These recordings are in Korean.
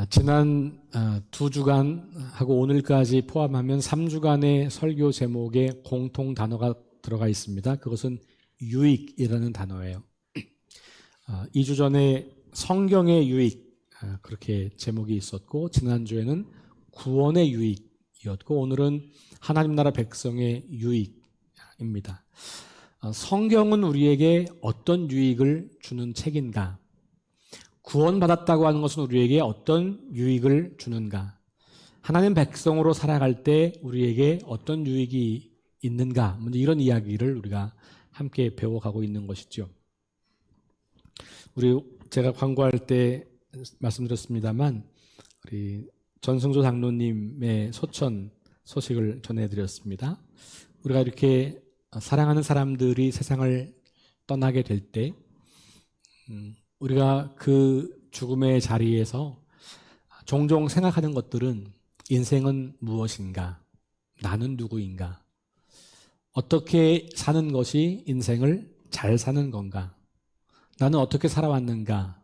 지난 2주간하고 오늘까지 포함하면 3주간의 설교 제목에 공통 단어가 들어가 있습니다. 그것은 유익이라는 단어예요. 2주 전에 성경의 유익, 그렇게 제목이 있었고, 지난주에는 구원의 유익이었고, 오늘은 하나님 나라 백성의 유익입니다. 성경은 우리에게 어떤 유익을 주는 책인가? 구원받았다고 하는 것은 우리에게 어떤 유익을 주는가? 하나님 백성으로 살아갈 때 우리에게 어떤 유익이 있는가? 이런 이야기를 우리가 함께 배워가고 있는 것이죠. 제가 광고할 때 말씀드렸습니다만 우리 전승조 장로님의 소천 소식을 전해드렸습니다. 우리가 이렇게 사랑하는 사람들이 세상을 떠나게 될 때 우리가 그 죽음의 자리에서 종종 생각하는 것들은 인생은 무엇인가? 나는 누구인가? 어떻게 사는 것이 인생을 잘 사는 건가? 나는 어떻게 살아왔는가?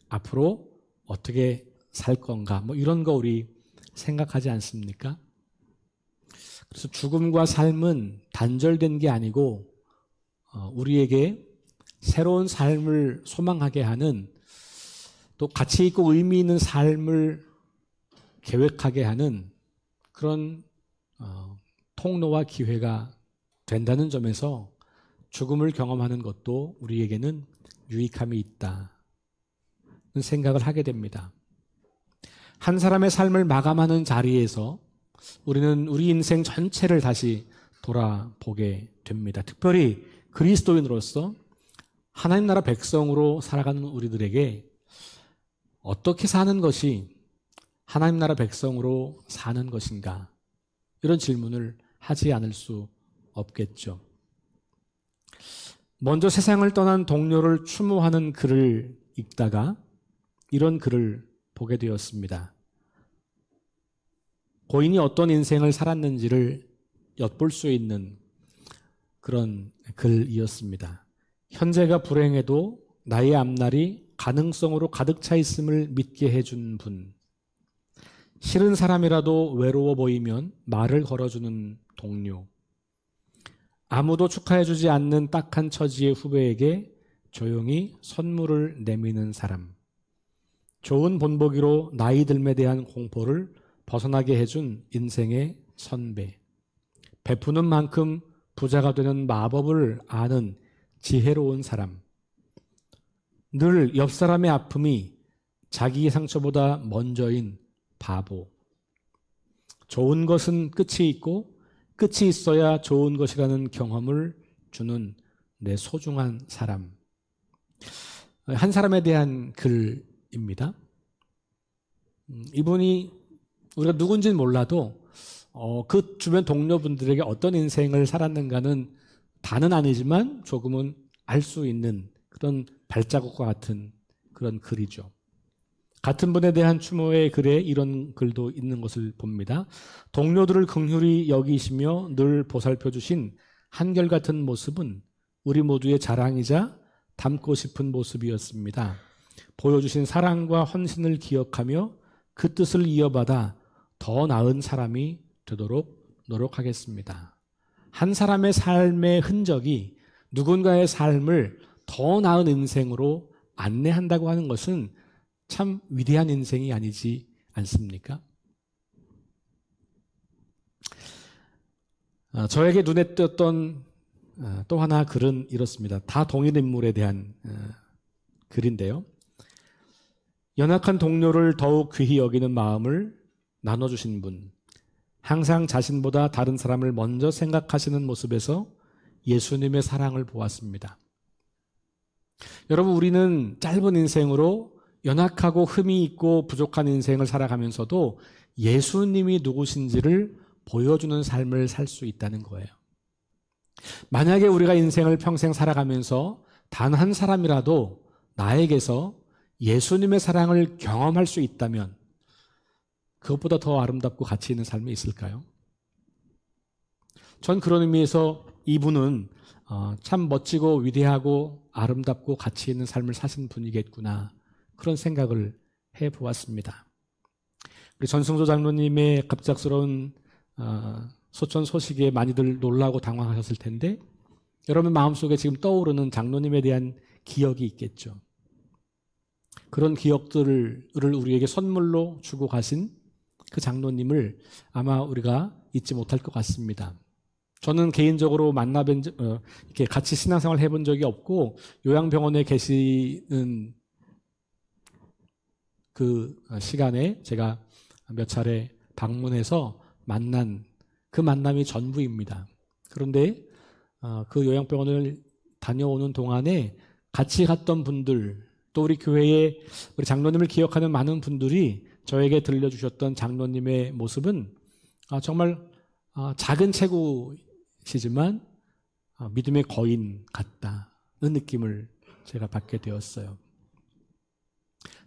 앞으로 어떻게 살 건가? 이런 거 우리 생각하지 않습니까? 그래서 죽음과 삶은 단절된 게 아니고 우리에게 새로운 삶을 소망하게 하는, 또 가치 있고 의미 있는 삶을 계획하게 하는 그런 통로와 기회가 된다는 점에서 죽음을 경험하는 것도 우리에게는 유익함이 있다는 생각을 하게 됩니다. 한 사람의 삶을 마감하는 자리에서 우리는 우리 인생 전체를 다시 돌아보게 됩니다. 특별히 그리스도인으로서 하나님 나라 백성으로 살아가는 우리들에게 어떻게 사는 것이 하나님 나라 백성으로 사는 것인가? 이런 질문을 하지 않을 수 없겠죠. 먼저 세상을 떠난 동료를 추모하는 글을 읽다가 이런 글을 보게 되었습니다. 고인이 어떤 인생을 살았는지를 엿볼 수 있는 그런 글이었습니다. 현재가 불행해도 나의 앞날이 가능성으로 가득 차 있음을 믿게 해준 분. 싫은 사람이라도 외로워 보이면 말을 걸어주는 동료. 아무도 축하해주지 않는 딱한 처지의 후배에게 조용히 선물을 내미는 사람. 좋은 본보기로 나이 들음에 대한 공포를 벗어나게 해준 인생의 선배. 베푸는 만큼 부자가 되는 마법을 아는 지혜로운 사람. 늘 옆 사람의 아픔이 자기의 상처보다 먼저인 바보. 좋은 것은 끝이 있고 끝이 있어야 좋은 것이라는 경험을 주는 내 소중한 사람. 한 사람에 대한 글입니다. 이분이 우리가 누군지는 몰라도 그 주변 동료분들에게 어떤 인생을 살았는가는 다는 아니지만 조금은 알 수 있는 그런 발자국과 같은 그런 글이죠. 같은 분에 대한 추모의 글에 이런 글도 있는 것을 봅니다. 동료들을 긍휼히 여기시며 늘 보살펴 주신 한결같은 모습은 우리 모두의 자랑이자 닮고 싶은 모습이었습니다. 보여주신 사랑과 헌신을 기억하며 그 뜻을 이어받아 더 나은 사람이 되도록 노력하겠습니다. 한 사람의 삶의 흔적이 누군가의 삶을 더 나은 인생으로 안내한다고 하는 것은 참 위대한 인생이 아니지 않습니까? 저에게 눈에 띄었던 또 하나 글은 이렇습니다. 다 동일 인물에 대한 글인데요. 연약한 동료를 더욱 귀히 여기는 마음을 나눠주신 분. 항상 자신보다 다른 사람을 먼저 생각하시는 모습에서 예수님의 사랑을 보았습니다. 여러분, 우리는 짧은 인생으로 연약하고 흠이 있고 부족한 인생을 살아가면서도 예수님이 누구신지를 보여주는 삶을 살 수 있다는 거예요. 만약에 우리가 인생을 평생 살아가면서 단 한 사람이라도 나에게서 예수님의 사랑을 경험할 수 있다면 그것보다 더 아름답고 가치 있는 삶이 있을까요? 전 그런 의미에서 이분은 참 멋지고 위대하고 아름답고 가치 있는 삶을 사신 분이겠구나, 그런 생각을 해보았습니다. 우리 전승조 장로님의 갑작스러운 소천 소식에 많이들 놀라고 당황하셨을 텐데 여러분 마음속에 지금 떠오르는 장로님에 대한 기억이 있겠죠. 그런 기억들을 우리에게 선물로 주고 가신 그 장로님을 아마 우리가 잊지 못할 것 같습니다. 저는 개인적으로 이렇게 같이 신앙생활 해본 적이 없고 요양병원에 계시는 그 시간에 제가 몇 차례 방문해서 만난 그 만남이 전부입니다. 그런데 그 요양병원을 다녀오는 동안에 같이 갔던 분들, 또 우리 교회에 우리 장로님을 기억하는 많은 분들이 저에게 들려주셨던 장로님의 모습은 정말 작은 체구시지만 믿음의 거인 같다는 느낌을 제가 받게 되었어요.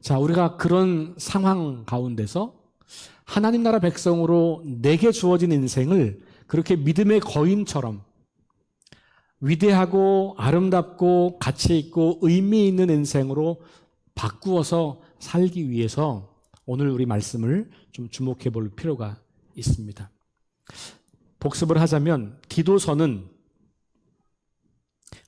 자, 우리가 그런 상황 가운데서 하나님 나라 백성으로 내게 주어진 인생을 그렇게 믿음의 거인처럼 위대하고 아름답고 가치 있고 의미 있는 인생으로 바꾸어서 살기 위해서 오늘 우리 말씀을 좀 주목해 볼 필요가 있습니다. 복습을 하자면 디도서는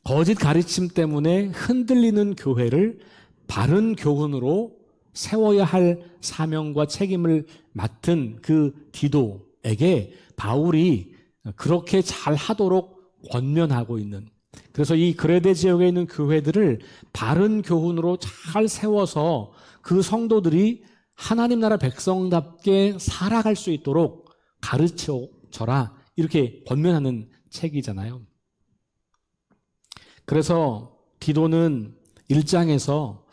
거짓 가르침 때문에 흔들리는 교회를 바른 교훈으로 세워야 할 사명과 책임을 맡은 그 디도에게 바울이 그렇게 잘 하도록 권면하고 있는, 그래서 이 그레데 지역에 있는 교회들을 바른 교훈으로 잘 세워서 그 성도들이 하나님 나라 백성답게 살아갈 수 있도록 가르쳐줘라, 이렇게 권면하는 책이잖아요. 그래서 디도는 1장에서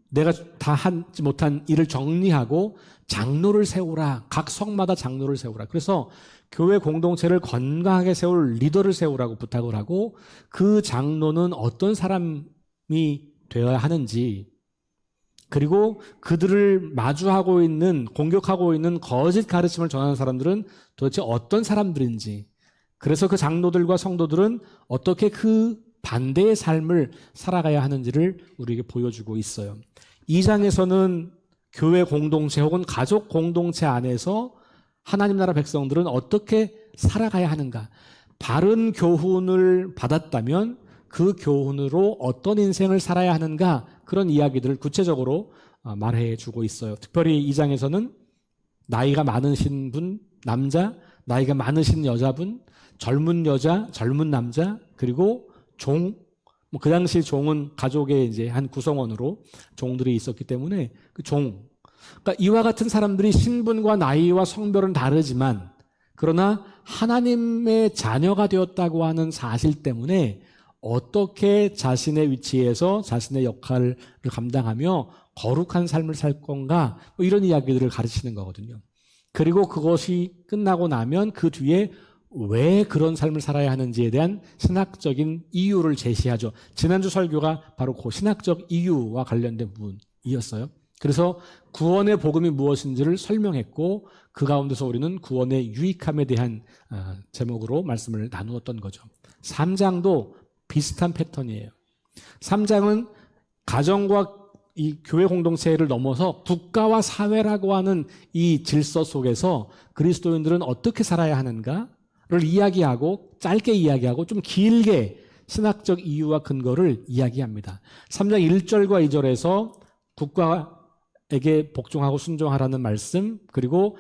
내가 다 하지 못한 일을 정리하고 장로를 세우라, 각 성마다 장로를 세우라. 그래서 교회 공동체를 건강하게 세울 리더를 세우라고 부탁을 하고, 그 장로는 어떤 사람이 되어야 하는지, 그리고 그들을 마주하고 있는, 공격하고 있는 거짓 가르침을 전하는 사람들은 도대체 어떤 사람들인지, 그래서 그 장로들과 성도들은 어떻게 그 반대의 삶을 살아가야 하는지를 우리에게 보여주고 있어요. 2장에서는 교회 공동체 혹은 가족 공동체 안에서 하나님 나라 백성들은 어떻게 살아가야 하는가, 바른 교훈을 받았다면 그 교훈으로 어떤 인생을 살아야 하는가, 그런 이야기들을 구체적으로 말해 주고 있어요. 특별히 2장에서는 나이가 많으신 분, 남자, 나이가 많으신 여자분, 젊은 여자, 젊은 남자, 그리고 종, 그 당시 종은 가족의 이제 한 구성원으로 종들이 있었기 때문에 그 종, 그러니까 이와 같은 사람들이 신분과 나이와 성별은 다르지만 그러나 하나님의 자녀가 되었다고 하는 사실 때문에 어떻게 자신의 위치에서 자신의 역할을 감당하며 거룩한 삶을 살 건가, 뭐 이런 이야기들을 가르치는 거거든요. 그리고 그것이 끝나고 나면 그 뒤에 왜 그런 삶을 살아야 하는지에 대한 신학적인 이유를 제시하죠. 지난주 설교가 바로 그 신학적 이유와 관련된 부분이었어요. 그래서 구원의 복음이 무엇인지를 설명했고, 그 가운데서 우리는 구원의 유익함에 대한 제목으로 말씀을 나누었던 거죠. 3장도 비슷한 패턴이에요. 3장은 가정과 이 교회 공동체를 넘어서 국가와 사회라고 하는 이 질서 속에서 그리스도인들은 어떻게 살아야 하는가를 이야기하고, 짧게 이야기하고 좀 길게 신학적 이유와 근거를 이야기합니다. 3장 1절과 2절에서 국가에게 복종하고 순종하라는 말씀, 그리고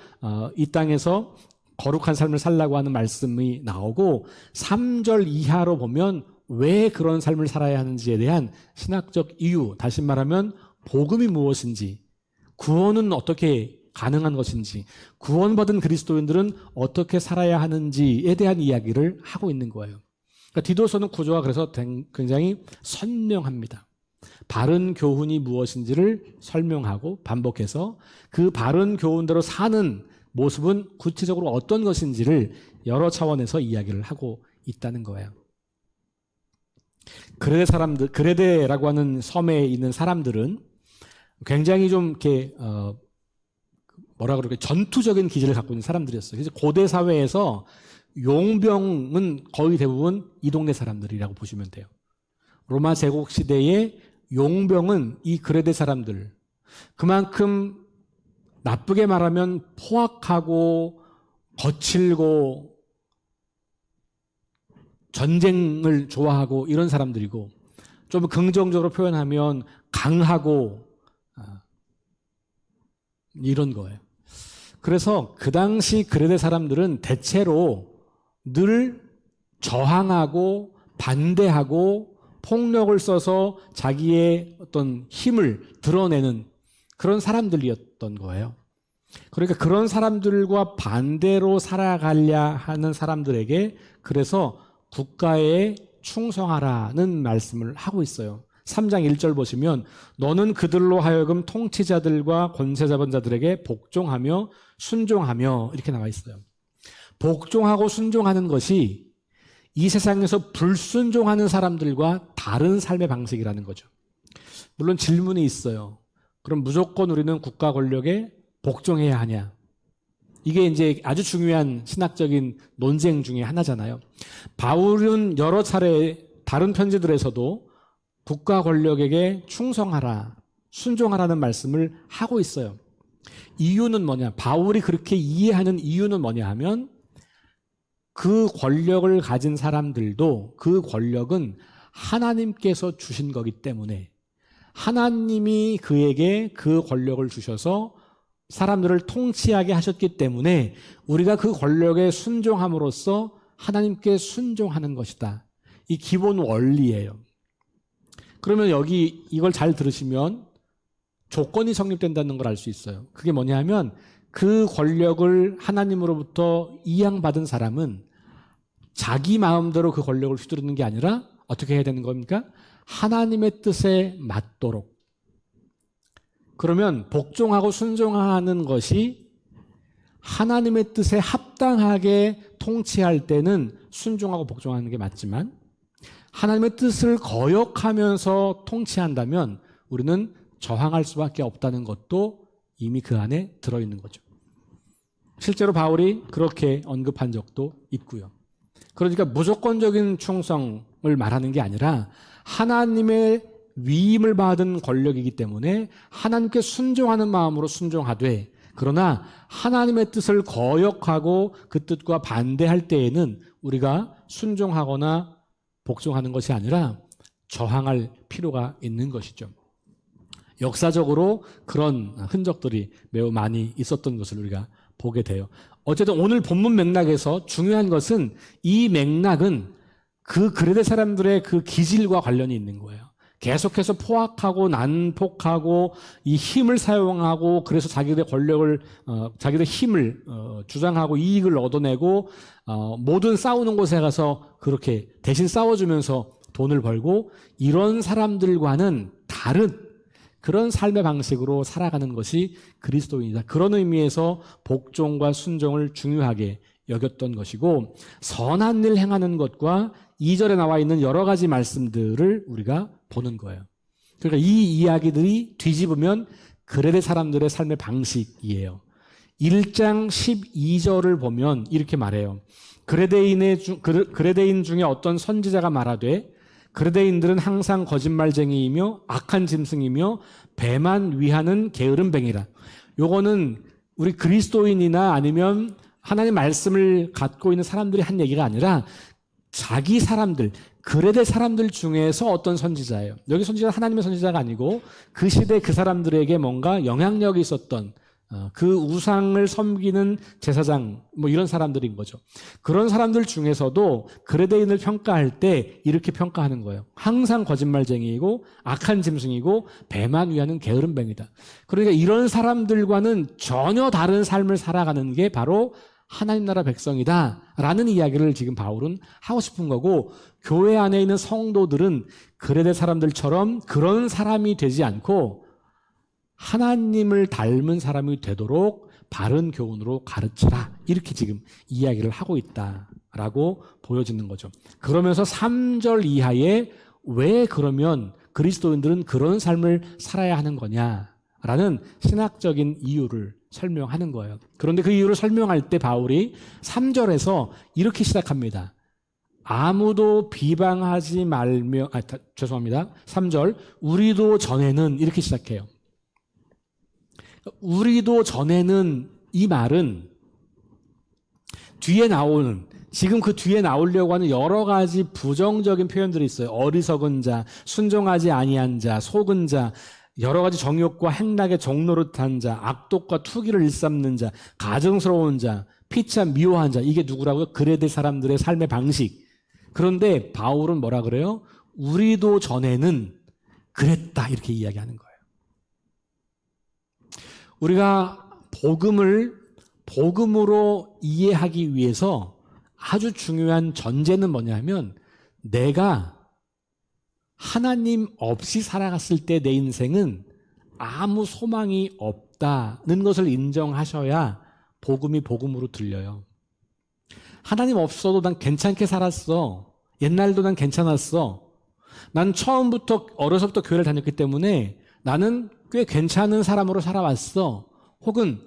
이 땅에서 거룩한 삶을 살라고 하는 말씀이 나오고, 3절 이하로 보면 왜 그런 삶을 살아야 하는지에 대한 신학적 이유, 다시 말하면 복음이 무엇인지, 구원은 어떻게 가능한 것인지, 구원받은 그리스도인들은 어떻게 살아야 하는지에 대한 이야기를 하고 있는 거예요. 그러니까 디도서는 구조가 그래서 굉장히 선명합니다. 바른 교훈이 무엇인지를 설명하고 반복해서 그 바른 교훈대로 사는 모습은 구체적으로 어떤 것인지를 여러 차원에서 이야기를 하고 있다는 거예요. 그레데라고 하는 섬에 있는 사람들은 굉장히 좀 이렇게 뭐라 그럴까, 전투적인 기질을 갖고 있는 사람들이었어요. 그래서 고대 사회에서 용병은 거의 대부분 이 동네 사람들이라고 보시면 돼요. 로마 제국 시대의 용병은 이 그레데 사람들, 그만큼 나쁘게 말하면 포악하고 거칠고 전쟁을 좋아하고 이런 사람들이고, 좀 긍정적으로 표현하면 강하고 이런 거예요. 그래서 그 당시 그레데 사람들은 대체로 늘 저항하고 반대하고 폭력을 써서 자기의 어떤 힘을 드러내는 그런 사람들이었던 거예요. 그러니까 그런 사람들과 반대로 살아가려 하는 사람들에게 그래서 국가에 충성하라는 말씀을 하고 있어요. 3장 1절 보시면 너는 그들로 하여금 통치자들과 권세자본 자들에게 복종하며 순종하며 이렇게 나와 있어요. 복종하고 순종하는 것이 이 세상에서 불순종하는 사람들과 다른 삶의 방식이라는 거죠. 물론 질문이 있어요. 그럼 무조건 우리는 국가 권력에 복종해야 하냐? 이게 이제 아주 중요한 신학적인 논쟁 중에 하나잖아요. 바울은 여러 차례 다른 편지들에서도 국가 권력에게 충성하라, 순종하라는 말씀을 하고 있어요. 이유는 뭐냐? 바울이 그렇게 이해하는 이유는 뭐냐 하면 그 권력을 가진 사람들도 그 권력은 하나님께서 주신 거기 때문에 하나님이 그에게 그 권력을 주셔서 사람들을 통치하게 하셨기 때문에 우리가 그 권력에 순종함으로써 하나님께 순종하는 것이다. 이 기본 원리예요. 그러면 여기 이걸 잘 들으시면 조건이 성립된다는 걸 알 수 있어요. 그게 뭐냐 하면 그 권력을 하나님으로부터 이양받은 사람은 자기 마음대로 그 권력을 휘두르는 게 아니라 어떻게 해야 되는 겁니까? 하나님의 뜻에 맞도록. 그러면 복종하고 순종하는 것이 하나님의 뜻에 합당하게 통치할 때는 순종하고 복종하는 게 맞지만 하나님의 뜻을 거역하면서 통치한다면 우리는 저항할 수밖에 없다는 것도 이미 그 안에 들어있는 거죠. 실제로 바울이 그렇게 언급한 적도 있고요. 그러니까 무조건적인 충성을 말하는 게 아니라 하나님의 위임을 받은 권력이기 때문에 하나님께 순종하는 마음으로 순종하되, 그러나 하나님의 뜻을 거역하고 그 뜻과 반대할 때에는 우리가 순종하거나 복종하는 것이 아니라 저항할 필요가 있는 것이죠. 역사적으로 그런 흔적들이 매우 많이 있었던 것을 우리가 보게 돼요. 어쨌든 오늘 본문 맥락에서 중요한 것은 이 맥락은 그 그레데 사람들의 그 기질과 관련이 있는 거예요. 계속해서 포악하고 난폭하고 이 힘을 사용하고 그래서 자기들의 권력을 자기들의 힘을 주장하고 이익을 얻어내고 모든 싸우는 곳에 가서 그렇게 대신 싸워주면서 돈을 벌고 이런 사람들과는 다른 그런 삶의 방식으로 살아가는 것이 그리스도인이다. 그런 의미에서 복종과 순종을 중요하게 여겼던 것이고, 선한 일 행하는 것과 2절에 나와 있는 여러 가지 말씀들을 우리가 보는 거예요. 그러니까 이 이야기들이 뒤집으면 그레데 사람들의 삶의 방식이에요. 1장 12절을 보면 이렇게 말해요. 그레데인 중에 어떤 선지자가 말하되 그레데인들은 항상 거짓말쟁이이며 악한 짐승이며 배만 위하는 게으름뱅이라. 요거는 우리 그리스도인이나 아니면 하나님의 말씀을 갖고 있는 사람들이 한 얘기가 아니라 자기 사람들, 그레데 사람들 중에서 어떤 선지자예요. 여기 선지자는 하나님의 선지자가 아니고 그 시대 그 사람들에게 뭔가 영향력이 있었던 그 우상을 섬기는 제사장 뭐 이런 사람들인 거죠. 그런 사람들 중에서도 그레데인을 평가할 때 이렇게 평가하는 거예요. 항상 거짓말쟁이이고 악한 짐승이고 배만 위하는 게으름뱅이다. 그러니까 이런 사람들과는 전혀 다른 삶을 살아가는 게 바로 하나님 나라 백성이다 라는 이야기를 지금 바울은 하고 싶은 거고, 교회 안에 있는 성도들은 그레데 사람들처럼 그런 사람이 되지 않고 하나님을 닮은 사람이 되도록 바른 교훈으로 가르치라, 이렇게 지금 이야기를 하고 있다라고 보여지는 거죠. 그러면서 3절 이하에 왜 그러면 그리스도인들은 그런 삶을 살아야 하는 거냐라는 신학적인 이유를 설명하는 거예요. 그런데 그 이유를 설명할 때 바울이 3절에서 이렇게 시작합니다. 아무도 비방하지 말며, 죄송합니다. 3절, 우리도 전에는 이렇게 시작해요. 우리도 전에는 이 말은 뒤에 나오는 지금 그 뒤에 나오려고 하는 여러 가지 부정적인 표현들이 있어요. 어리석은 자, 순종하지 아니한 자, 속은 자, 여러 가지 정욕과 행락의 종노릇한 자, 악독과 투기를 일삼는 자, 가증스러운 자, 피참 미워한 자. 이게 누구라고요? 그래야 될 사람들의 삶의 방식. 그런데 바울은 뭐라 그래요? 우리도 전에는 그랬다 이렇게 이야기하는 거예요. 우리가 복음으로 이해하기 위해서 아주 중요한 전제는 뭐냐면 내가 하나님 없이 살아갔을 때 내 인생은 아무 소망이 없다는 것을 인정하셔야 복음이 복음으로 들려요. 하나님 없어도 난 괜찮게 살았어. 옛날도 난 괜찮았어. 난 처음부터 어려서부터 교회를 다녔기 때문에 나는 꽤 괜찮은 사람으로 살아왔어. 혹은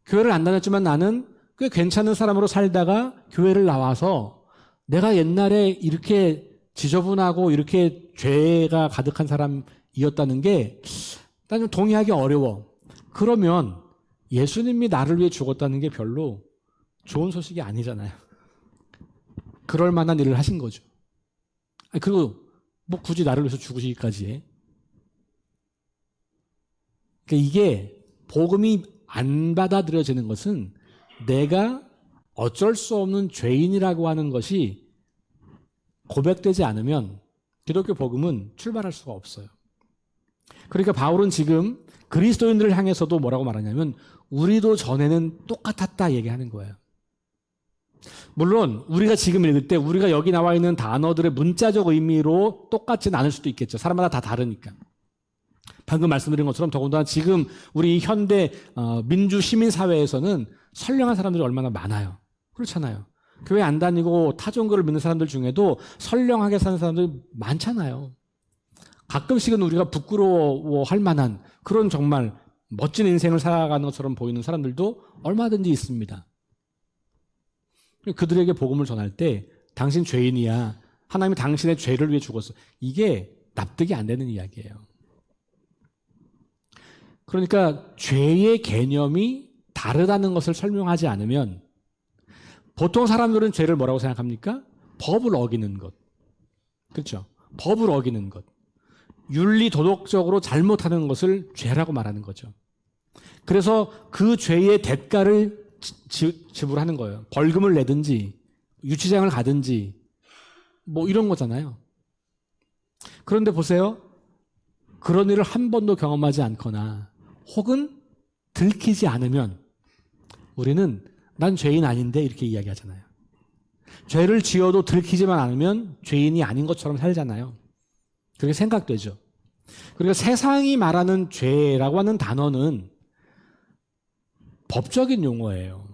교회를 안 다녔지만 나는 꽤 괜찮은 사람으로 살다가 교회를 나와서 내가 옛날에 이렇게 지저분하고 이렇게 죄가 가득한 사람이었다는 게 난 좀 동의하기 어려워. 그러면 예수님이 나를 위해 죽었다는 게 별로 좋은 소식이 아니잖아요. 그럴 만한 일을 하신 거죠. 그리고 뭐 굳이 나를 위해서 죽으시기까지 해. 그러니까 이게 복음이 안 받아들여지는 것은 내가 어쩔 수 없는 죄인이라고 하는 것이 고백되지 않으면 기독교 복음은 출발할 수가 없어요. 그러니까 바울은 지금 그리스도인들을 향해서도 뭐라고 말하냐면 우리도 전에는 똑같았다 얘기하는 거예요. 물론 우리가 지금 읽을 때 우리가 여기 나와 있는 단어들의 문자적 의미로 똑같지는 않을 수도 있겠죠. 사람마다 다 다르니까. 방금 말씀드린 것처럼 더군다나 지금 우리 현대 민주 시민 사회에서는 선량한 사람들이 얼마나 많아요. 그렇잖아요. 교회 안 다니고 타종교를 믿는 사람들 중에도 선량하게 사는 사람들이 많잖아요. 가끔씩은 우리가 부끄러워할 만한 그런 정말 멋진 인생을 살아가는 것처럼 보이는 사람들도 얼마든지 있습니다. 그들에게 복음을 전할 때 당신 죄인이야. 하나님이 당신의 죄를 위해 죽었어. 이게 납득이 안 되는 이야기예요. 그러니까 죄의 개념이 다르다는 것을 설명하지 않으면 보통 사람들은 죄를 뭐라고 생각합니까? 법을 어기는 것. 그렇죠? 법을 어기는 것. 윤리 도덕적으로 잘못하는 것을 죄라고 말하는 거죠. 그래서 그 죄의 대가를 지불하는 거예요. 벌금을 내든지 유치장을 가든지 뭐 이런 거잖아요. 그런데 보세요. 그런 일을 한 번도 경험하지 않거나 혹은 들키지 않으면 우리는 난 죄인 아닌데 이렇게 이야기하잖아요. 죄를 지어도 들키지만 않으면 죄인이 아닌 것처럼 살잖아요. 그렇게 생각되죠. 그러니까 세상이 말하는 죄라고 하는 단어는 법적인 용어예요.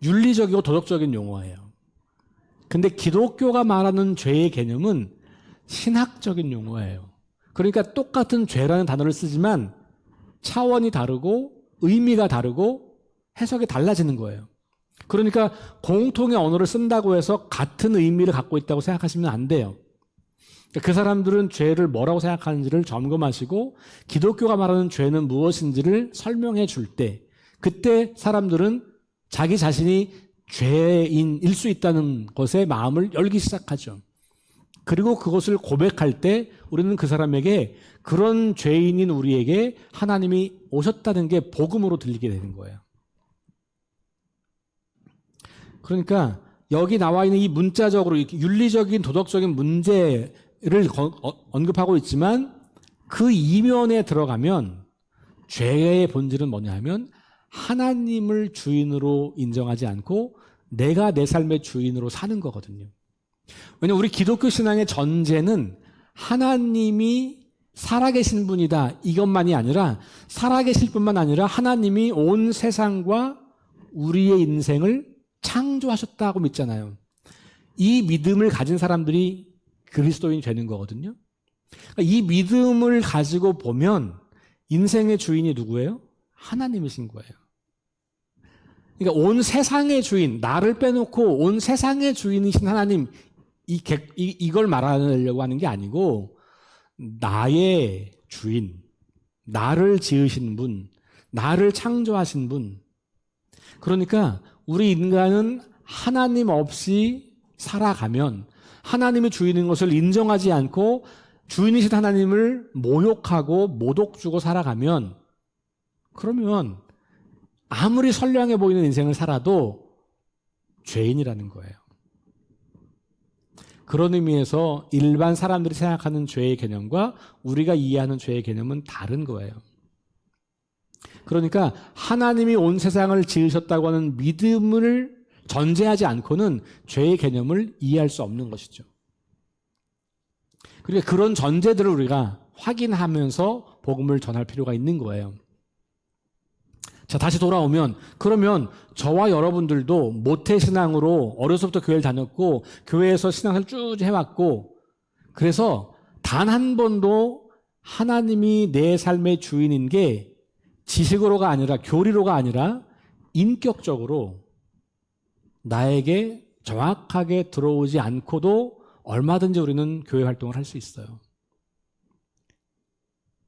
윤리적이고 도덕적인 용어예요. 근데 기독교가 말하는 죄의 개념은 신학적인 용어예요. 그러니까 똑같은 죄라는 단어를 쓰지만 차원이 다르고 의미가 다르고 해석이 달라지는 거예요. 그러니까 공통의 언어를 쓴다고 해서 같은 의미를 갖고 있다고 생각하시면 안 돼요. 그 사람들은 죄를 뭐라고 생각하는지를 점검하시고 기독교가 말하는 죄는 무엇인지를 설명해 줄 때 그때 사람들은 자기 자신이 죄인일 수 있다는 것에 마음을 열기 시작하죠. 그리고 그것을 고백할 때 우리는 그 사람에게 그런 죄인인 우리에게 하나님이 오셨다는 게 복음으로 들리게 되는 거예요. 그러니까 여기 나와 있는 이 문자적으로 윤리적인 도덕적인 문제를 언급하고 있지만 그 이면에 들어가면 죄의 본질은 뭐냐 하면 하나님을 주인으로 인정하지 않고 내가 내 삶의 주인으로 사는 거거든요. 왜냐하면 우리 기독교 신앙의 전제는 하나님이 살아계신 분이다 이것만이 아니라 살아계실 뿐만 아니라 하나님이 온 세상과 우리의 인생을 창조하셨다고 믿잖아요. 이 믿음을 가진 사람들이 그리스도인이 되는 거거든요. 그러니까 이 믿음을 가지고 보면 인생의 주인이 누구예요? 하나님이신 거예요. 그러니까 온 세상의 주인, 나를 빼놓고 온 세상의 주인이신 하나님, 이걸 말하려고 하는 게 아니고 나의 주인, 나를 지으신 분, 나를 창조하신 분. 그러니까 우리 인간은 하나님 없이 살아가면 하나님이 주인인 것을 인정하지 않고 주인이신 하나님을 모욕하고 모독 주고 살아가면 그러면 아무리 선량해 보이는 인생을 살아도 죄인이라는 거예요. 그런 의미에서 일반 사람들이 생각하는 죄의 개념과 우리가 이해하는 죄의 개념은 다른 거예요. 그러니까 하나님이 온 세상을 지으셨다고 하는 믿음을 전제하지 않고는 죄의 개념을 이해할 수 없는 것이죠. 그러니까 그런 전제들을 우리가 확인하면서 복음을 전할 필요가 있는 거예요. 자, 다시 돌아오면 그러면 저와 여러분들도 모태신앙으로 어려서부터 교회를 다녔고 교회에서 신앙을 쭉 해왔고 그래서 단 한 번도 하나님이 내 삶의 주인인 게 지식으로가 아니라 교리로가 아니라 인격적으로 나에게 정확하게 들어오지 않고도 얼마든지 우리는 교회 활동을 할 수 있어요.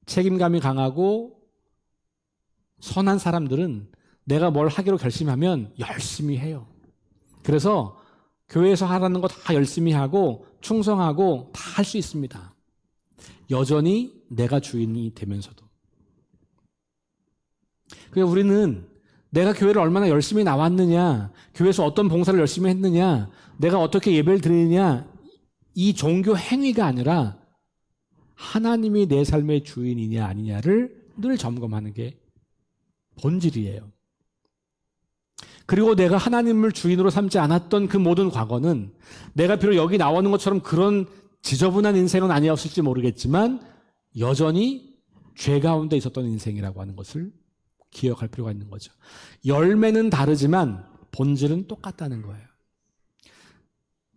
책임감이 강하고 선한 사람들은 내가 뭘 하기로 결심하면 열심히 해요. 그래서 교회에서 하라는 거 다 열심히 하고 충성하고 다 할 수 있습니다. 여전히 내가 주인이 되면서도. 그러니까 우리는 내가 교회를 얼마나 열심히 나왔느냐, 교회에서 어떤 봉사를 열심히 했느냐, 내가 어떻게 예배를 드리느냐, 이 종교 행위가 아니라 하나님이 내 삶의 주인이냐 아니냐를 늘 점검하는 게 본질이에요. 그리고 내가 하나님을 주인으로 삼지 않았던 그 모든 과거는 내가 비록 여기 나오는 것처럼 그런 지저분한 인생은 아니었을지 모르겠지만 여전히 죄 가운데 있었던 인생이라고 하는 것을 기억할 필요가 있는 거죠. 열매는 다르지만 본질은 똑같다는 거예요.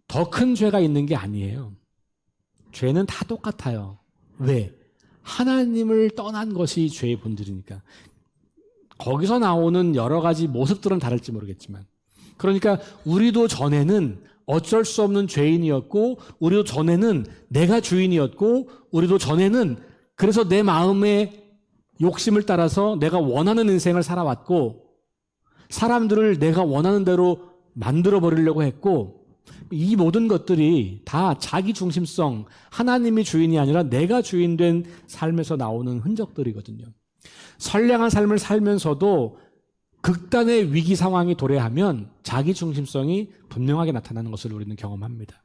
더 큰 죄가 있는 게 아니에요. 죄는 다 똑같아요. 왜? 하나님을 떠난 것이 죄의 본질이니까. 거기서 나오는 여러 가지 모습들은 다를지 모르겠지만 그러니까 우리도 전에는 어쩔 수 없는 죄인이었고 우리도 전에는 내가 주인이었고 우리도 전에는 그래서 내 마음의 욕심을 따라서 내가 원하는 인생을 살아왔고 사람들을 내가 원하는 대로 만들어 버리려고 했고 이 모든 것들이 다 자기 중심성, 하나님이 주인이 아니라 내가 주인된 삶에서 나오는 흔적들이거든요. 선량한 삶을 살면서도 극단의 위기 상황이 도래하면 자기 중심성이 분명하게 나타나는 것을 우리는 경험합니다.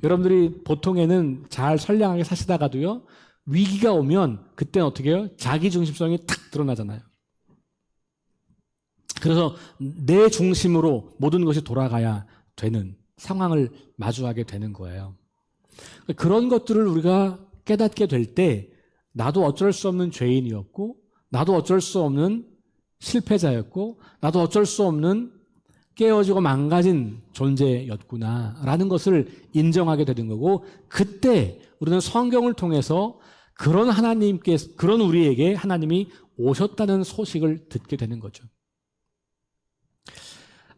여러분들이 보통에는 잘 선량하게 사시다가도요, 위기가 오면 그때는 어떻게 해요? 자기 중심성이 탁 드러나잖아요. 그래서 내 중심으로 모든 것이 돌아가야 되는 상황을 마주하게 되는 거예요. 그런 것들을 우리가 깨닫게 될 때 나도 어쩔 수 없는 죄인이었고 나도 어쩔 수 없는 실패자였고 나도 어쩔 수 없는 깨어지고 망가진 존재였구나라는 것을 인정하게 되는 거고 그때 우리는 성경을 통해서 그런 우리에게 하나님이 오셨다는 소식을 듣게 되는 거죠.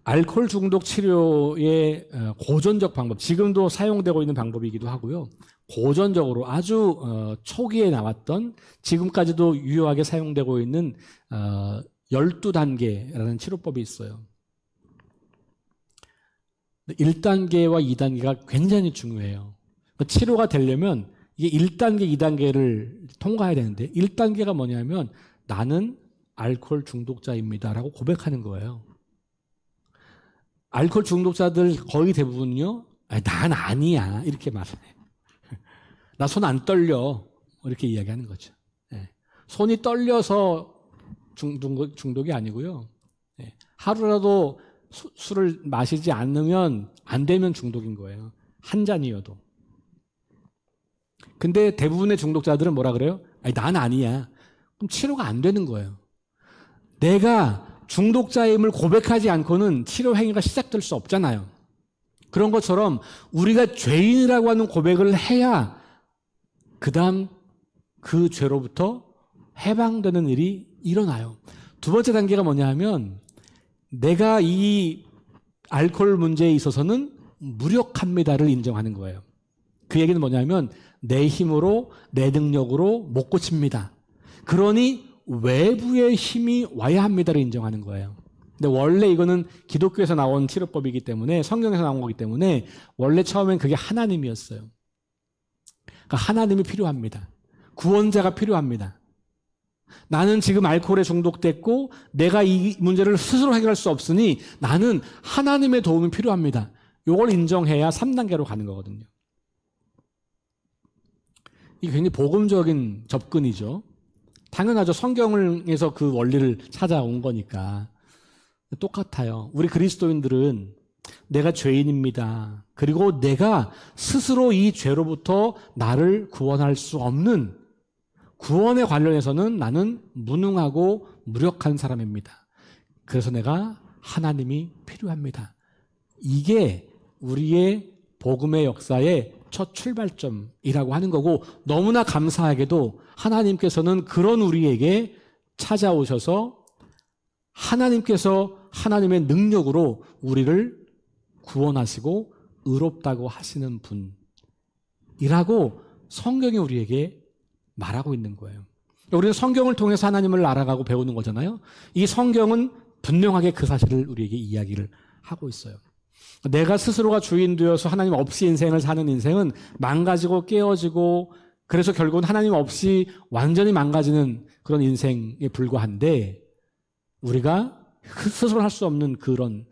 알코올 중독 치료의 고전적 방법, 지금도 사용되고 있는 방법이기도 하고요. 고전적으로 아주 초기에 나왔던 지금까지도 유효하게 사용되고 있는 12단계라는 치료법이 있어요. 1단계와 2단계가 굉장히 중요해요. 치료가 되려면 이게 1단계, 2단계를 통과해야 되는데 1단계가 뭐냐면 나는 알코올 중독자입니다라고 고백하는 거예요. 알코올 중독자들 거의 대부분요, 난 아니야 이렇게 말해요. 나 손 안 떨려 이렇게 이야기하는 거죠. 손이 떨려서 중독이 아니고요. 하루라도 술을 마시지 않으면 안 되면 중독인 거예요. 한 잔이어도. 근데 대부분의 중독자들은 뭐라 그래요? 난 아니야. 그럼 치료가 안 되는 거예요. 내가 중독자임을 고백하지 않고는 치료 행위가 시작될 수 없잖아요. 그런 것처럼 우리가 죄인이라고 하는 고백을 해야 그 다음 그 죄로부터 해방되는 일이 일어나요. 두 번째 단계가 뭐냐 하면 내가 이 알코올 문제에 있어서는 무력합니다를 인정하는 거예요. 그 얘기는 뭐냐면 내 힘으로 내 능력으로 못 고칩니다. 그러니 외부의 힘이 와야 합니다를 인정하는 거예요. 근데 원래 이거는 기독교에서 나온 치료법이기 때문에, 성경에서 나온 거기 때문에 원래 처음엔 그게 하나님이었어요. 그러니까 하나님이 필요합니다. 구원자가 필요합니다. 나는 지금 알코올에 중독됐고 내가 이 문제를 스스로 해결할 수 없으니 나는 하나님의 도움이 필요합니다. 이걸 인정해야 3단계로 가는 거거든요. 이게 굉장히 복음적인 접근이죠. 당연하죠. 성경에서 그 원리를 찾아온 거니까. 똑같아요. 우리 그리스도인들은 내가 죄인입니다. 그리고 내가 스스로 이 죄로부터 나를 구원할 수 없는, 구원에 관련해서는 나는 무능하고 무력한 사람입니다. 그래서 내가 하나님이 필요합니다. 이게 우리의 복음의 역사의 첫 출발점이라고 하는 거고, 너무나 감사하게도 하나님께서는 그런 우리에게 찾아오셔서 하나님께서 하나님의 능력으로 우리를 구원하시고 의롭다고 하시는 분이라고 성경이 우리에게 말하고 있는 거예요. 우리는 성경을 통해서 하나님을 알아가고 배우는 거잖아요. 이 성경은 분명하게 그 사실을 우리에게 이야기를 하고 있어요. 내가 스스로가 주인 되어서 하나님 없이 인생을 사는 인생은 망가지고 깨어지고, 그래서 결국은 하나님 없이 완전히 망가지는 그런 인생에 불과한데, 우리가 스스로 할 수 없는 그런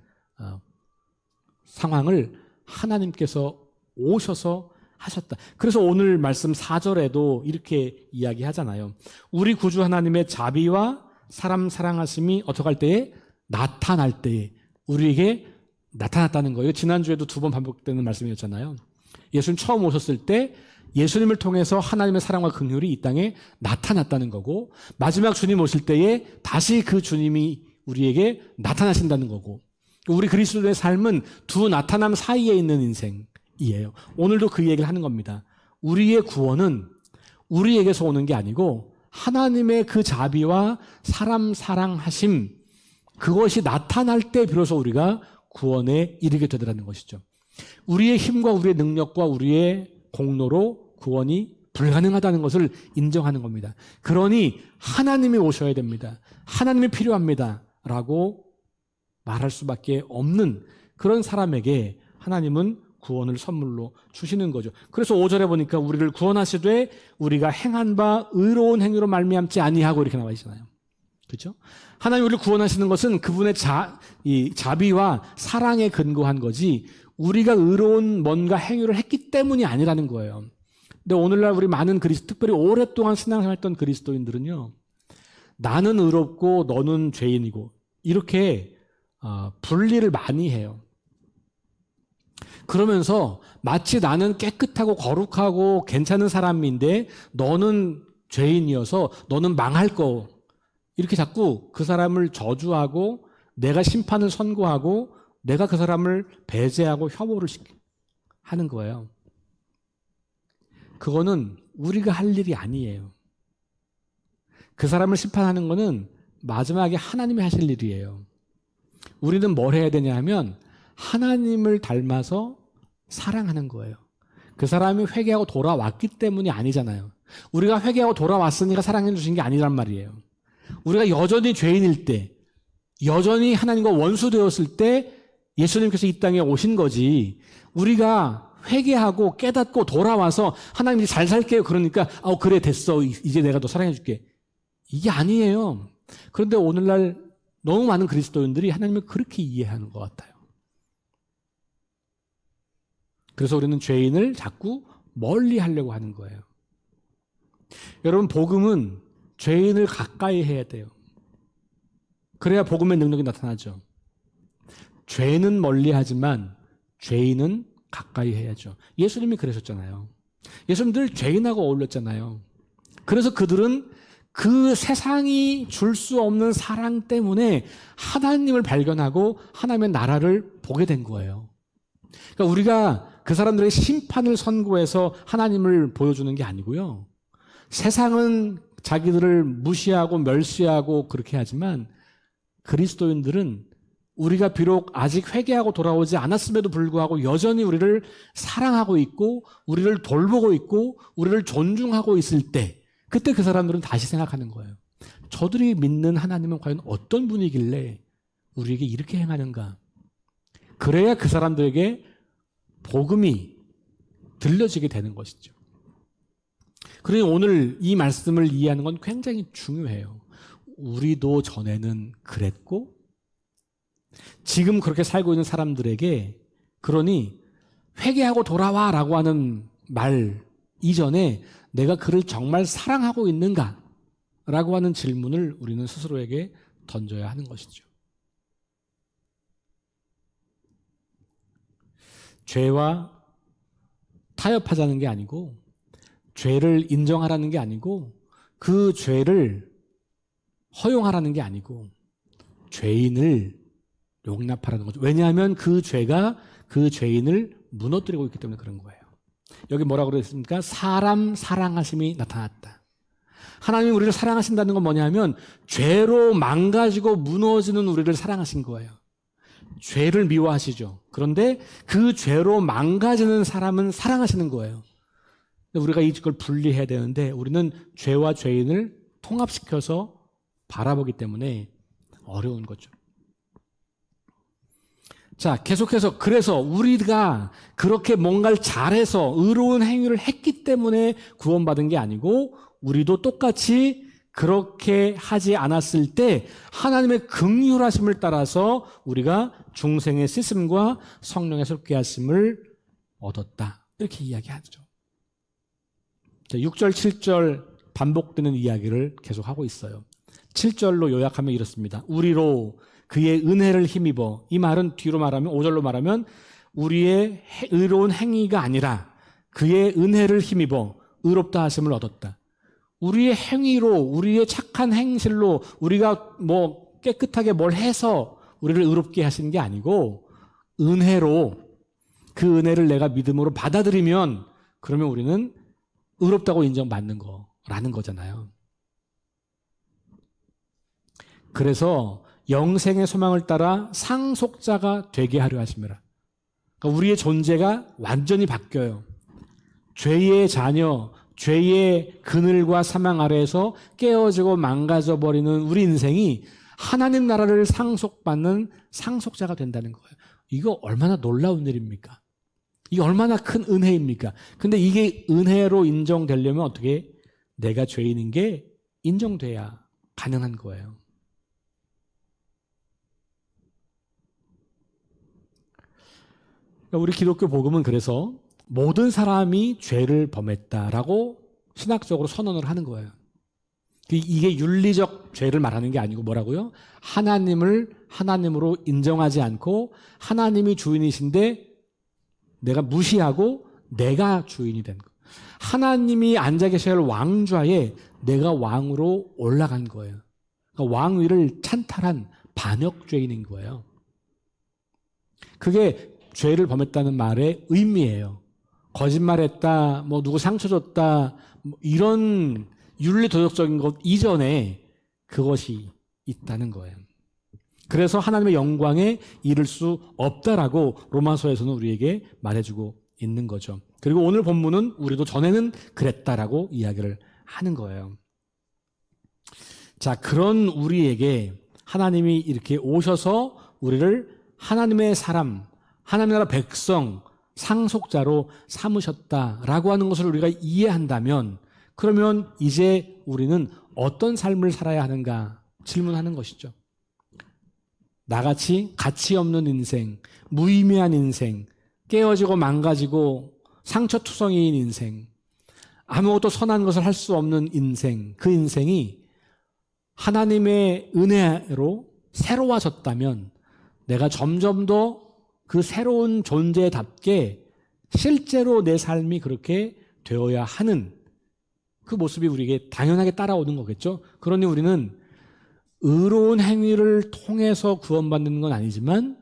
상황을 하나님께서 오셔서 하셨다. 그래서 오늘 말씀 4절에도 이렇게 이야기하잖아요. 우리 구주 하나님의 자비와 사람 사랑하심이 어떻게 할 때에? 나타날 때에 우리에게 나타났다는 거예요. 지난주에도 2번 반복되는 말씀이었잖아요. 예수님 처음 오셨을 때 예수님을 통해서 하나님의 사랑과 긍휼이 이 땅에 나타났다는 거고, 마지막 주님 오실 때에 다시 그 주님이 우리에게 나타나신다는 거고, 우리 그리스도의 삶은 두 나타남 사이에 있는 인생이에요. 오늘도 그 얘기를 하는 겁니다. 우리의 구원은 우리에게서 오는 게 아니고 하나님의 그 자비와 사람 사랑하심, 그것이 나타날 때 비로소 우리가 구원에 이르게 되더라는 것이죠. 우리의 힘과 우리의 능력과 우리의 공로로 구원이 불가능하다는 것을 인정하는 겁니다. 그러니 하나님이 오셔야 됩니다. 하나님이 필요합니다. 라고 말할 수밖에 없는 그런 사람에게 하나님은 구원을 선물로 주시는 거죠. 그래서 5절에 보니까 우리를 구원하시되 우리가 행한 바 의로운 행위로 말미암지 아니하고 이렇게 나와 있잖아요. 그렇죠? 하나님 우리를 구원하시는 것은 그분의 자비와 사랑에 근거한 거지, 우리가 의로운 뭔가 행위를 했기 때문이 아니라는 거예요. 근데 오늘날 우리 많은 특별히 오랫동안 신앙생활했던 그리스도인들은요, 나는 의롭고 너는 죄인이고 이렇게 분리를 많이 해요. 그러면서 마치 나는 깨끗하고 거룩하고 괜찮은 사람인데 너는 죄인이어서 너는 망할 거, 이렇게 자꾸 그 사람을 저주하고 내가 심판을 선고하고 내가 그 사람을 배제하고 혐오를 하는 거예요. 그거는 우리가 할 일이 아니에요. 그 사람을 심판하는 거는 마지막에 하나님이 하실 일이에요. 우리는 뭘 해야 되냐 하면 하나님을 닮아서 사랑하는 거예요. 그 사람이 회개하고 돌아왔기 때문이 아니잖아요. 우리가 회개하고 돌아왔으니까 사랑해 주신 게 아니란 말이에요. 우리가 여전히 죄인일 때, 여전히 하나님과 원수되었을 때 예수님께서 이 땅에 오신 거지, 우리가 회개하고 깨닫고 돌아와서 하나님이 잘 살게요 그러니까 그래 됐어 이제 내가 너 사랑해 줄게, 이게 아니에요. 그런데 오늘날 너무 많은 그리스도인들이 하나님을 그렇게 이해하는 것 같아요. 그래서 우리는 죄인을 자꾸 멀리 하려고 하는 거예요. 여러분, 복음은 죄인을 가까이 해야 돼요. 그래야 복음의 능력이 나타나죠. 죄는 멀리 하지만 죄인은 가까이 해야죠. 예수님이 그러셨잖아요. 예수님 늘 죄인하고 어울렸잖아요. 그래서 그들은 그 세상이 줄 수 없는 사랑 때문에 하나님을 발견하고 하나님의 나라를 보게 된 거예요. 그러니까 우리가 그 사람들의 심판을 선고해서 하나님을 보여주는 게 아니고요. 세상은 자기들을 무시하고 멸시하고 그렇게 하지만 그리스도인들은 우리가 비록 아직 회개하고 돌아오지 않았음에도 불구하고 여전히 우리를 사랑하고 있고 우리를 돌보고 있고 우리를 존중하고 있을 때, 그때 그 사람들은 다시 생각하는 거예요. 저들이 믿는 하나님은 과연 어떤 분이길래 우리에게 이렇게 행하는가? 그래야 그 사람들에게 복음이 들려지게 되는 것이죠. 그러니 오늘 이 말씀을 이해하는 건 굉장히 중요해요. 우리도 전에는 그랬고 지금 그렇게 살고 있는 사람들에게 그러니 회개하고 돌아와라고 하는 말 이전에 내가 그를 정말 사랑하고 있는가? 라고 하는 질문을 우리는 스스로에게 던져야 하는 것이죠. 죄와 타협하자는 게 아니고 죄를 인정하라는 게 아니고 그 죄를 허용하라는 게 아니고 죄인을 용납하라는 거죠. 왜냐하면 그 죄가 그 죄인을 무너뜨리고 있기 때문에 그런 거예요. 여기 뭐라고 그랬습니까? 사람 사랑하심이 나타났다. 하나님이 우리를 사랑하신다는 건 뭐냐면 죄로 망가지고 무너지는 우리를 사랑하신 거예요. 죄를 미워하시죠. 그런데 그 죄로 망가지는 사람은 사랑하시는 거예요. 우리가 이걸 분리해야 되는데 우리는 죄와 죄인을 통합시켜서 바라보기 때문에 어려운 거죠. 자, 계속해서 그래서 우리가 그렇게 뭔가를 잘해서 의로운 행위를 했기 때문에 구원받은 게 아니고 우리도 똑같이 그렇게 하지 않았을 때 하나님의 긍휼하심을 따라서 우리가 중생의 씻음과 성령의 속게 하심을 얻었다. 이렇게 이야기하죠. 6절, 7절 반복되는 이야기를 계속하고 있어요. 7절로 요약하면 이렇습니다. 우리로 그의 은혜를 힘입어, 이 말은 뒤로 말하면 5절로 말하면 우리의 의로운 행위가 아니라 그의 은혜를 힘입어 의롭다 하심을 얻었다. 우리의 행위로 우리의 착한 행실로 우리가 뭐 깨끗하게 뭘 해서 우리를 의롭게 하시는 게 아니고 은혜로 그 은혜를 내가 믿음으로 받아들이면 그러면 우리는 의롭다고 인정받는 거라는 거잖아요. 그래서 영생의 소망을 따라 상속자가 되게 하려 하심이라. 그러니까 우리의 존재가 완전히 바뀌어요. 죄의 자녀, 죄의 그늘과 사망 아래에서 깨어지고 망가져버리는 우리 인생이 하나님 나라를 상속받는 상속자가 된다는 거예요. 이거 얼마나 놀라운 일입니까? 이게 얼마나 큰 은혜입니까? 근데 이게 은혜로 인정되려면 어떻게 내가 죄인인 게 인정돼야 가능한 거예요. 우리 기독교 복음은 그래서 모든 사람이 죄를 범했다라고 신학적으로 선언을 하는 거예요. 이게 윤리적 죄를 말하는 게 아니고 뭐라고요? 하나님을 하나님으로 인정하지 않고 하나님이 주인이신데 내가 무시하고 내가 주인이 된 거. 하나님이 앉아 계셔야 할 왕좌에 내가 왕으로 올라간 거예요. 그러니까 왕위를 찬탈한 반역죄인인 거예요. 그게 죄를 범했다는 말의 의미예요. 거짓말했다, 뭐 누구 상처 줬다, 뭐 이런 윤리도덕적인 것 이전에 그것이 있다는 거예요. 그래서 하나님의 영광에 이를 수 없다라고 로마서에서는 우리에게 말해주고 있는 거죠. 그리고 오늘 본문은 우리도 전에는 그랬다라고 이야기를 하는 거예요. 자, 그런 우리에게 하나님이 이렇게 오셔서 우리를 하나님의 사람, 하나님 나라 백성, 상속자로 삼으셨다라고 하는 것을 우리가 이해한다면 그러면 이제 우리는 어떤 삶을 살아야 하는가 질문하는 것이죠. 나같이 가치 없는 인생, 무의미한 인생, 깨어지고 망가지고 상처투성이인 인생, 아무것도 선한 것을 할 수 없는 인생, 그 인생이 하나님의 은혜로 새로워졌다면 내가 점점 더 그 새로운 존재답게 실제로 내 삶이 그렇게 되어야 하는 그 모습이 우리에게 당연하게 따라오는 거겠죠. 그러니 우리는 의로운 행위를 통해서 구원받는 건 아니지만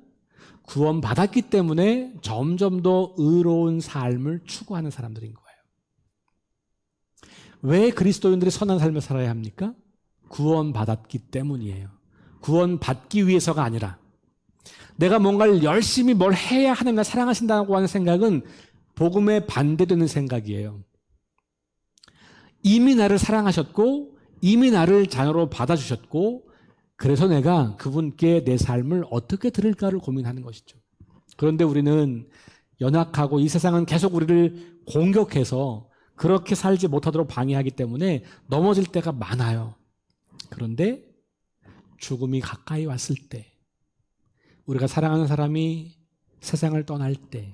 구원받았기 때문에 점점 더 의로운 삶을 추구하는 사람들인 거예요. 왜 그리스도인들이 선한 삶을 살아야 합니까? 구원받았기 때문이에요. 구원받기 위해서가 아니라 내가 뭔가를 열심히 뭘 해야 하나님 나 사랑하신다고 하는 생각은 복음에 반대되는 생각이에요. 이미 나를 사랑하셨고 이미 나를 자녀로 받아주셨고 그래서 내가 그분께 내 삶을 어떻게 드릴까를 고민하는 것이죠. 그런데 우리는 연약하고 이 세상은 계속 우리를 공격해서 그렇게 살지 못하도록 방해하기 때문에 넘어질 때가 많아요. 그런데 죽음이 가까이 왔을 때, 우리가 사랑하는 사람이 세상을 떠날 때,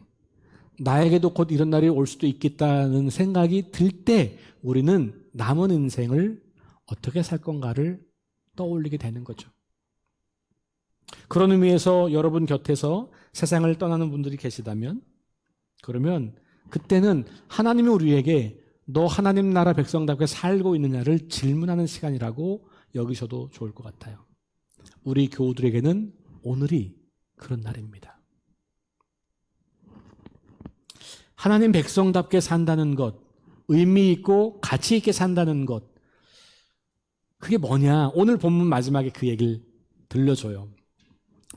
나에게도 곧 이런 날이 올 수도 있겠다는 생각이 들 때 우리는 남은 인생을 어떻게 살 건가를 떠올리게 되는 거죠. 그런 의미에서 여러분 곁에서 세상을 떠나는 분들이 계시다면 그러면 그때는 하나님이 우리에게 너 하나님 나라 백성답게 살고 있느냐를 질문하는 시간이라고 여기셔도 좋을 것 같아요. 우리 교우들에게는 오늘이 그런 날입니다. 하나님 백성답게 산다는 것, 의미 있고 가치 있게 산다는 것, 그게 뭐냐? 오늘 본문 마지막에 그 얘기를 들려줘요.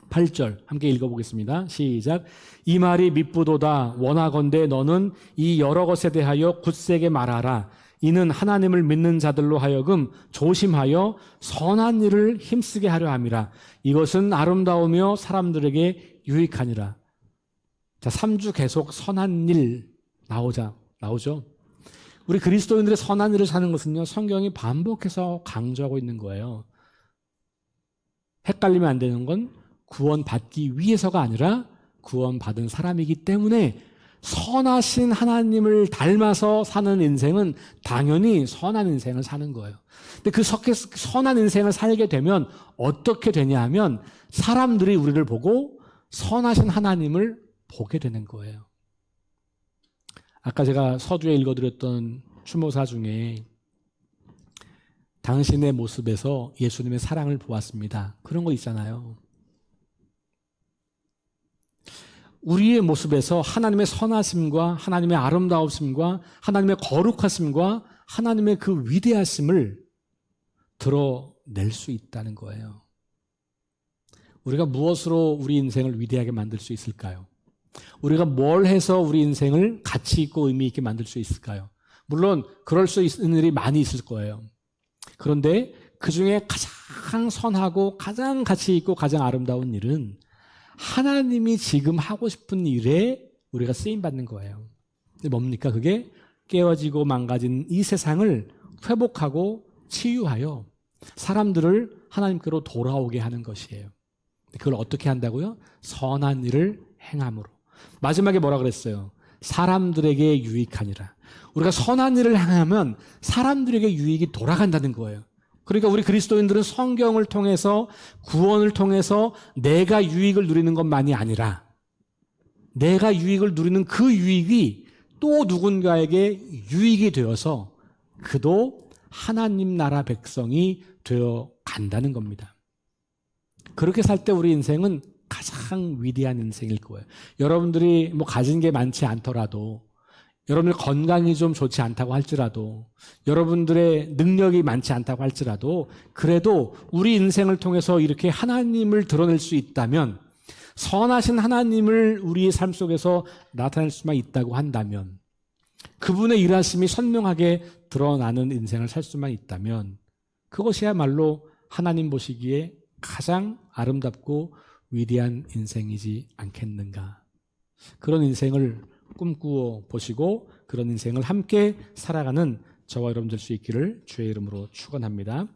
8절 함께 읽어보겠습니다. 시작. 이 말이 미쁘도다. 원하건대 너는 이 여러 것에 대하여 굳세게 말하라. 이는 하나님을 믿는 자들로 하여금 조심하여 선한 일을 힘쓰게 하려 함이라. 이것은 아름다우며 사람들에게 유익하니라. 자, 3주 계속 선한 일 나오죠. 우리 그리스도인들의 선한 일을 사는 것은요, 성경이 반복해서 강조하고 있는 거예요. 헷갈리면 안 되는 건 구원받기 위해서가 아니라 구원받은 사람이기 때문에 선하신 하나님을 닮아서 사는 인생은 당연히 선한 인생을 사는 거예요. 근데 그 선한 인생을 살게 되면 어떻게 되냐 하면 사람들이 우리를 보고 선하신 하나님을 보게 되는 거예요. 아까 제가 서두에 읽어드렸던 추모사 중에 당신의 모습에서 예수님의 사랑을 보았습니다. 그런 거 있잖아요. 우리의 모습에서 하나님의 선하심과 하나님의 아름다우심과 하나님의 거룩하심과 하나님의 그 위대하심을 드러낼 수 있다는 거예요. 우리가 무엇으로 우리 인생을 위대하게 만들 수 있을까요? 우리가 뭘 해서 우리 인생을 가치 있고 의미 있게 만들 수 있을까요? 물론 그럴 수 있는 일이 많이 있을 거예요. 그런데 그 중에 가장 선하고 가장 가치 있고 가장 아름다운 일은 하나님이 지금 하고 싶은 일에 우리가 쓰임받는 거예요. 근데 뭡니까? 그게 깨어지고 망가진 이 세상을 회복하고 치유하여 사람들을 하나님께로 돌아오게 하는 것이에요. 그걸 어떻게 한다고요? 선한 일을 행함으로. 마지막에 뭐라 그랬어요? 사람들에게 유익하니라. 우리가 선한 일을 행하면 사람들에게 유익이 돌아간다는 거예요. 그러니까 우리 그리스도인들은 성경을 통해서 구원을 통해서 내가 유익을 누리는 것만이 아니라 내가 유익을 누리는 그 유익이 또 누군가에게 유익이 되어서 그도 하나님 나라 백성이 되어 간다는 겁니다. 그렇게 살 때 우리 인생은 가장 위대한 인생일 거예요. 여러분들이 가진 게 많지 않더라도, 여러분들 건강이 좀 좋지 않다고 할지라도, 여러분들의 능력이 많지 않다고 할지라도, 그래도 우리 인생을 통해서 이렇게 하나님을 드러낼 수 있다면, 선하신 하나님을 우리의 삶 속에서 나타낼 수만 있다고 한다면, 그분의 일하심이 선명하게 드러나는 인생을 살 수만 있다면, 그것이야말로 하나님 보시기에 가장 아름답고 위대한 인생이지 않겠는가. 그런 인생을 꿈꾸어 보시고 그런 인생을 함께 살아가는 저와 여러분 될 수 있기를 주의 이름으로 축원합니다.